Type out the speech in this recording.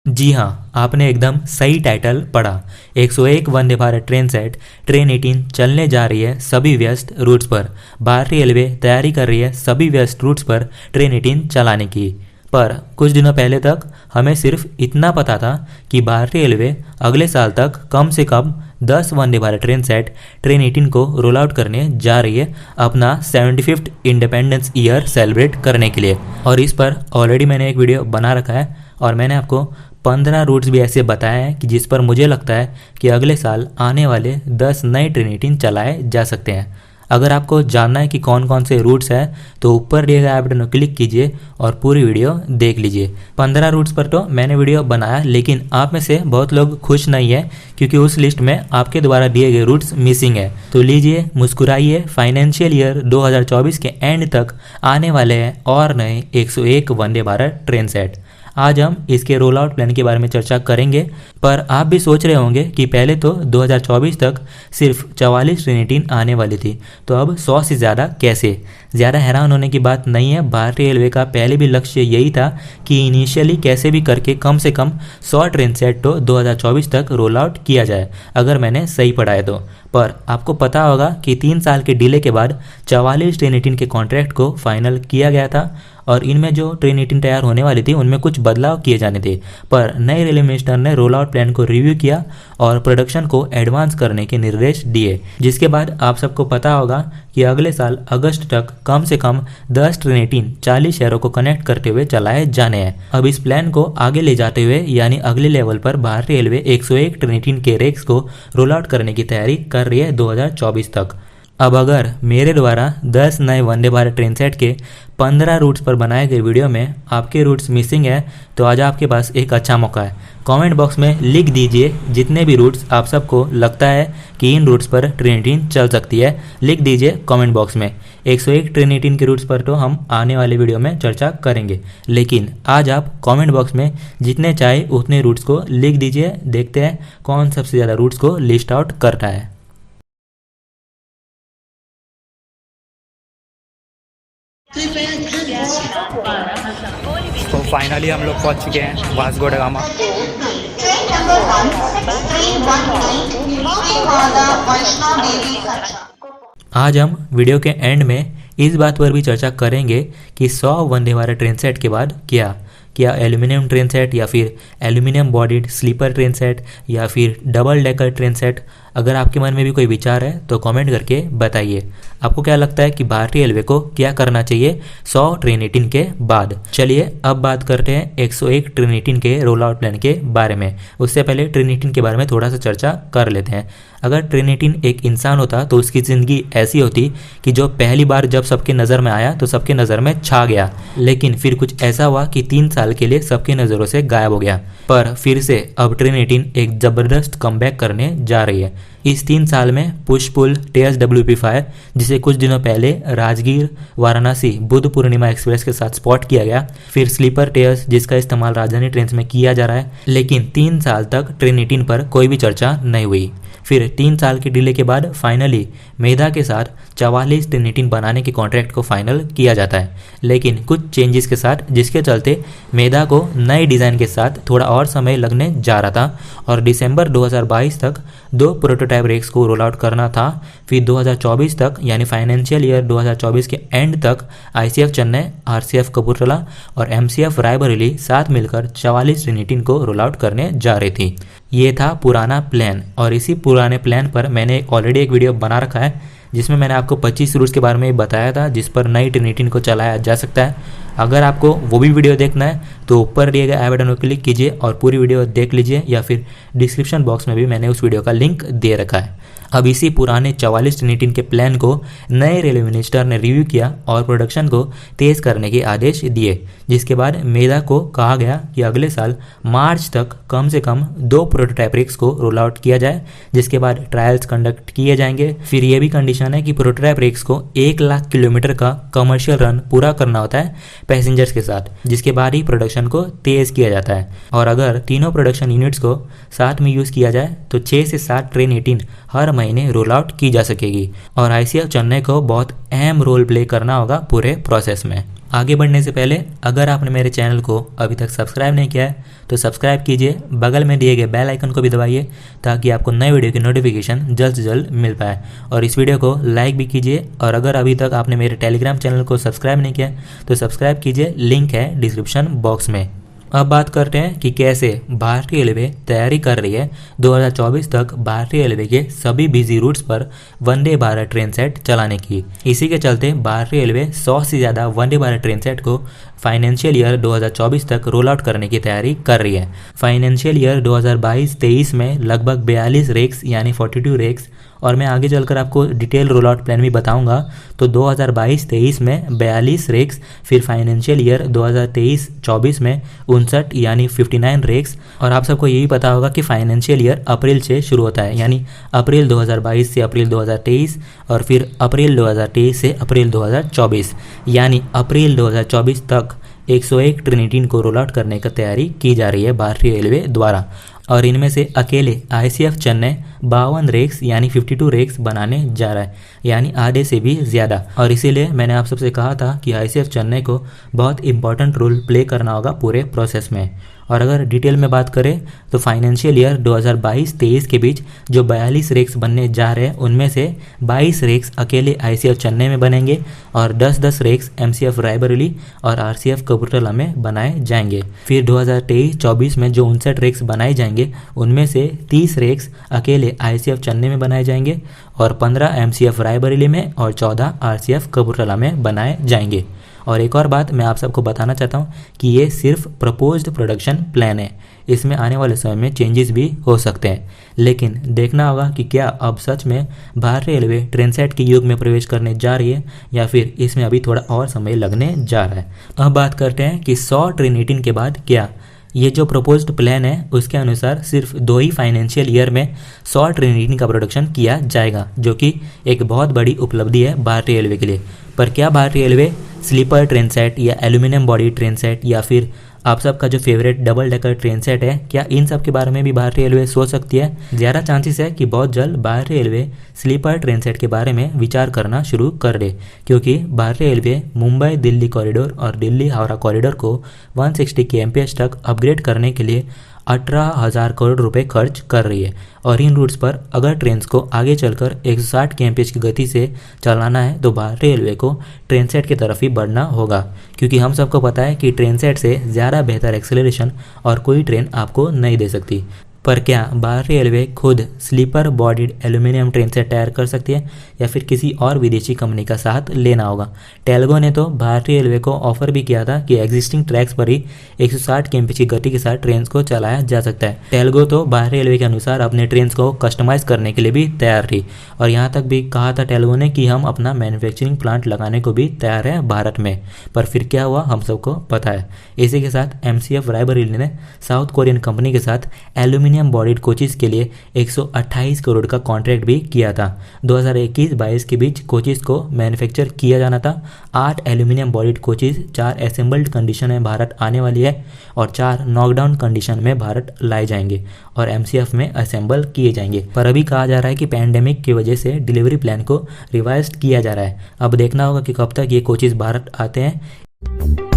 जी हाँ, आपने एकदम सही टाइटल पढ़ा। 101 Vande Bharat train set train 18 चलने जा रही है सभी व्यस्त रूट्स पर। भारतीय रेलवे तैयारी कर रही है सभी व्यस्त रूट्स पर ट्रेन 18 चलाने की। पर कुछ दिनों पहले तक हमें सिर्फ इतना पता था कि भारतीय रेलवे अगले साल तक कम से कम 10 Vande Bharat train set train 18 को रोल आउट करने जा रही है अपना 75th इंडिपेंडेंस ईयर सेलिब्रेट करने के लिए। और इस पर ऑलरेडी मैंने एक वीडियो बना रखा है और मैंने आपको 15 रूट्स भी ऐसे बताए हैं कि जिस पर मुझे लगता है कि अगले साल आने वाले 10 नए ट्रेन 18 चलाए जा सकते हैं। अगर आपको जानना है कि कौन कौन से रूट्स हैं तो ऊपर दिए गए आई बटन को क्लिक कीजिए और पूरी वीडियो देख लीजिए। 15 रूट्स पर तो मैंने वीडियो बनाया, लेकिन आप में से बहुत लोग खुश नहीं है क्योंकि उस लिस्ट में आपके द्वारा दिए गए रूट्स मिसिंग है। तो लीजिए, मुस्कुराइए, फाइनेंशियल ईयर 2024 के एंड तक आने वाले हैं और नए 101 वंदे भारत ट्रेन सेट। आज हम इसके रोल आउट प्लान के बारे में चर्चा करेंगे। पर आप भी सोच रहे होंगे कि पहले तो 2024 तक सिर्फ 44 ट्रेन 18 आने वाली थी, तो अब 100 से ज़्यादा कैसे? ज़्यादा हैरान होने की बात नहीं है। भारतीय रेलवे का पहले भी लक्ष्य यही था कि इनिशियली कैसे भी करके कम से कम 100 ट्रेन सेट तो 2024 तक रोल आउट किया जाए, अगर मैंने सही पढ़ा है तो। पर आपको पता होगा कि 3 साल के डिले के बाद 44 ट्रेन 18 के कॉन्ट्रैक्ट को फाइनल किया गया था और इनमें जो ट्रेन 18 तैयार होने वाली थी उनमें कुछ बदलाव किए जाने थे। पर नए रेलवे मिनिस्टर ने रोल आउट प्लान को रिव्यू किया और प्रोडक्शन को एडवांस करने के निर्देश दिए, जिसके बाद आप सबको पता होगा कि अगले साल अगस्त तक कम से कम 10 ट्रेन 18 40 शहरों को कनेक्ट करते हुए चलाए जाने हैं। अब इस प्लान को आगे ले जाते हुए यानी अगले लेवल पर भारतीय रेलवे 101 ट्रेन 18 के रेक्स को रोल आउट करने की तैयारी कर रही है 2024 तक। अब अगर मेरे द्वारा 10 नए वंदे भारत ट्रेन सेट के 15 रूट्स पर बनाए गए वीडियो में आपके रूट्स मिसिंग है तो आज आपके पास एक अच्छा मौका है। कमेंट बॉक्स में लिख दीजिए जितने भी रूट्स आप सबको लगता है कि इन रूट्स पर ट्रेन 18 चल सकती है, लिख दीजिए कमेंट बॉक्स में। 101 ट्रेन 18 के रूट्स पर तो हम आने वाले वीडियो में चर्चा करेंगे, लेकिन आज आप कमेंट बॉक्स में जितने चाहे उतने रूट्स को लिख दीजिए। देखते हैं कौन सबसे ज़्यादा रूट्स को लिस्ट आउट करता है। तो फाइनली हम लोग पहुंच चुके हैं वास्को ड गामा। आज हम वीडियो के एंड में इस बात पर भी चर्चा करेंगे कि 100 वंदे भारत ट्रेन सेट के बाद क्या एल्यूमिनियम ट्रेन सेट या फिर aluminium bodied sleeper train set या फिर डबल डेकर ट्रेन सेट। अगर आपके मन में भी कोई विचार है तो कमेंट करके बताइए। आपको क्या लगता है कि भारतीय रेलवे को क्या करना चाहिए 100 ट्रेन 18 के बाद? चलिए अब बात करते हैं 101 ट्रेन 18 के रोल आउट प्लान के बारे में। उससे पहले ट्रेन 18 के बारे में थोड़ा सा चर्चा कर लेते हैं। अगर ट्रेन 18 एक इंसान होता तो उसकी ज़िंदगी ऐसी होती कि जो पहली बार जब सबके नज़र में आया तो सबके नज़र में छा गया, लेकिन फिर कुछ ऐसा हुआ कि 3 साल के लिए सबकी नज़रों से गायब हो गया। पर फिर से अब ट्रेन 18 एक ज़बरदस्त कमबैक करने जा रही है। इस 3 साल में पुश पुल टेयर्स WP5 जिसे कुछ दिनों पहले राजगीर वाराणसी बुद्ध पूर्णिमा एक्सप्रेस के साथ स्पॉट किया गया, फिर स्लीपर टेयर्स जिसका इस्तेमाल राजधानी ट्रेन में किया जा रहा है, लेकिन 3 साल तक ट्रेन 18 पर कोई भी चर्चा नहीं हुई। फिर 3 साल के डिले के बाद फाइनली मेधा के साथ 44 ट्रेन 18 बनाने के कॉन्ट्रैक्ट को फाइनल किया जाता है, लेकिन कुछ चेंजेस के साथ, जिसके चलते मेधा को नए डिज़ाइन के साथ थोड़ा और समय लगने जा रहा था और दिसंबर 2022 तक 2 प्रोटोटाइप रेक्स को रोल आउट करना था। फिर 2024 तक यानी फाइनेंशियल ईयर 2024 के एंड तक ICF चेन्नई, RCF कपूरथला और MCF रायबरेली साथ मिलकर 44 ट्रेन 18 को रोल आउट करने जा रही थी। ये था पुराना प्लान और इसी पुराने प्लान पर मैंने ऑलरेडी एक वीडियो बना रखा है जिसमें मैंने आपको 25 रूट्स के बारे में बताया था जिस पर नई ट्रेन 18 को चलाया जा सकता है। अगर आपको वो भी वीडियो देखना है तो ऊपर दिए गए आई बटन को क्लिक कीजिए और पूरी वीडियो देख लीजिए, या फिर डिस्क्रिप्शन बॉक्स में भी मैंने उस वीडियो का लिंक दे रखा है। अब इसी पुराने 44 ट्रेन 18 के प्लान को नए रेलवे मिनिस्टर ने रिव्यू किया और प्रोडक्शन को तेज़ करने के आदेश दिए, जिसके बाद मेधा को कहा गया कि अगले साल मार्च तक कम से कम 2 प्रोटोटाइप रेक्स को रोल आउट किया जाए, जिसके बाद ट्रायल्स कंडक्ट किए जाएंगे। फिर ये भी कंडीशन है कि प्रोटोटाइप रेक्स को 1 लाख किलोमीटर का कमर्शियल रन पूरा करना होता है पैसेंजर्स के साथ, जिसके बाद ही प्रोडक्शन को तेज़ किया जाता है। और अगर तीनों प्रोडक्शन यूनिट्स को साथ में यूज़ किया जाए तो 6 से 7 ट्रेन 18 हर महीने रोल आउट की जा सकेगी और ICF चेन्नई को बहुत अहम रोल प्ले करना होगा पूरे प्रोसेस में। आगे बढ़ने से पहले अगर आपने मेरे चैनल को अभी तक सब्सक्राइब नहीं किया है तो सब्सक्राइब कीजिए, बगल में दिए गए बेल आइकन को भी दबाइए ताकि आपको नए वीडियो की नोटिफिकेशन जल्द से जल्द मिल पाए। और इस वीडियो को लाइक भी कीजिए। और अगर अभी तक आपने मेरे टेलीग्राम चैनल को सब्सक्राइब नहीं किया तो सब्सक्राइब कीजिए, लिंक है डिस्क्रिप्शन बॉक्स में। अब बात करते हैं कि कैसे भारतीय रेलवे तैयारी कर रही है 2024 तक भारतीय रेलवे के सभी बिजी रूट्स पर वंदे भारत ट्रेन सेट चलाने की। इसी के चलते भारतीय रेलवे 100 से ज़्यादा वंदे भारत ट्रेन सेट को फाइनेंशियल ईयर 2024 तक रोल आउट करने की तैयारी कर रही है। फाइनेंशियल ईयर 2022-23 में लगभग 42 रेक्स यानी 42 रेक्स, और मैं आगे चलकर आपको डिटेल रोल आउट प्लान भी बताऊंगा। तो 2022-23 में 42 रेक्स, फिर फाइनेंशियल ईयर 2023-24 में 59 यानी 59 रेक्स। और आप सबको यही पता होगा कि फाइनेंशियल ईयर अप्रैल से शुरू होता है, यानी अप्रैल 2022 से अप्रैल 2023 और फिर अप्रैल 2023 से अप्रैल 2024, यानी अप्रैल 2024 तक 101 ट्रेन 18 को रोल आउट करने की तैयारी की जा रही है भारतीय रेलवे द्वारा। और इनमें से अकेले ICF चेन्नई 52 रेक्स यानी 52 रेक्स बनाने जा रहा है, यानी आधे से भी ज़्यादा। और इसीलिए मैंने आप सबसे कहा था कि ICF चेन्नई को बहुत इंपॉर्टेंट रोल प्ले करना होगा पूरे प्रोसेस में। और अगर डिटेल में बात करें तो फाइनेंशियल ईयर 2022-23 के बीच जो 42 रेक्स बनने जा रहे हैं उनमें से 22 रेक्स अकेले ICF चेन्नई में बनेंगे और 10-10 रेक्स MCF रायबरेली और RCF कपूरथला में बनाए जाएंगे। फिर 2023-24 में जो 59 रेक्स बनाए जाएंगे उनमें से 30 रेक्स अकेले ICF चेन्नई में बनाए जाएंगे और 15 MCF रायबरेली में और 14 RCF कपूरथला में बनाए जाएंगे। और एक और बात मैं आप सबको बताना चाहता हूँ कि ये सिर्फ प्रपोज्ड प्रोडक्शन प्लान है, इसमें आने वाले समय में चेंजेस भी हो सकते हैं। लेकिन देखना होगा कि क्या अब सच में भारतीय रेलवे ट्रेन सेट के युग में प्रवेश करने जा रही है या फिर इसमें अभी थोड़ा और समय लगने जा रहा है। अब बात करते हैं कि 100 ट्रेन 18 के बाद क्या। ये जो प्रपोज्ड प्लान है उसके अनुसार सिर्फ 2 ही फाइनेंशियल ईयर में 100 ट्रेन 18 का प्रोडक्शन किया जाएगा, जो कि एक बहुत बड़ी उपलब्धि है भारतीय रेलवे के लिए। पर क्या भारतीय रेलवे स्लीपर ट्रेन सेट या एल्यूमिनियम बॉडी ट्रेन सेट या फिर आप सबका जो favourite double decker train set है, क्या इन सब के बारे में भी भारतीय रेलवे सोच सकती है? ज़्यादा चांसेस है कि बहुत जल्द भारतीय रेलवे स्लीपर ट्रेन सेट के बारे में विचार करना शुरू कर दे, क्योंकि भारतीय रेलवे मुंबई दिल्ली कॉरिडोर और दिल्ली हावड़ा कॉरिडोर को 160 kmph तक अपग्रेड करने के लिए 18,000 करोड़ रुपए खर्च कर रही है। और इन रूट्स पर अगर ट्रेन को आगे चलकर 160 kmph की गति से चलाना है तो भारतीय रेलवे को ट्रेन सेट की तरफ ही बढ़ना होगा, क्योंकि हम सबको पता है कि ट्रेन सेट से ज़्यादा बेहतर एक्सेलरेशन और कोई ट्रेन आपको नहीं दे सकती। पर क्या भारतीय रेलवे खुद sleeper bodied aluminium train set तैयार कर सकती है या फिर किसी और विदेशी कंपनी का साथ लेना होगा? टेलगो ने तो भारतीय रेलवे को ऑफर भी किया था कि एग्जिस्टिंग ट्रैक्स पर ही 160 kmph की गति के साथ ट्रेन को चलाया जा सकता है। टेलगो तो भारतीय रेलवे के अनुसार अपने ट्रेन को कस्टमाइज करने के लिए भी तैयार थी, और यहाँ तक भी कहा था टेलगो ने कि हम अपना मैन्युफैक्चरिंग प्लांट लगाने को भी तैयार है भारत में। पर फिर क्या हुआ हम सबको पता है। इसी के साथ MCF रायबरेली ने साउथ कोरियन कंपनी के साथ एल्यूमिनियम बॉडीड कोचेस के लिए 128 करोड़ का कॉन्ट्रैक्ट भी किया था। 2021-22 के बीच कोचेस को मैन्युफैक्चर किया जाना था। 8 aluminium bodied coaches 4 assembled condition में भारत आने वाली है और 4 नॉकडाउन कंडीशन में भारत लाए जाएंगे और MCF में असेंबल किए जाएंगे। पर अभी कहा जा रहा है कि पैंडेमिक की वजह से डिलीवरी प्लान को रिवाइज किया जा रहा है। अब देखना होगा कि कब तक ये कोचेस भारत आते हैं।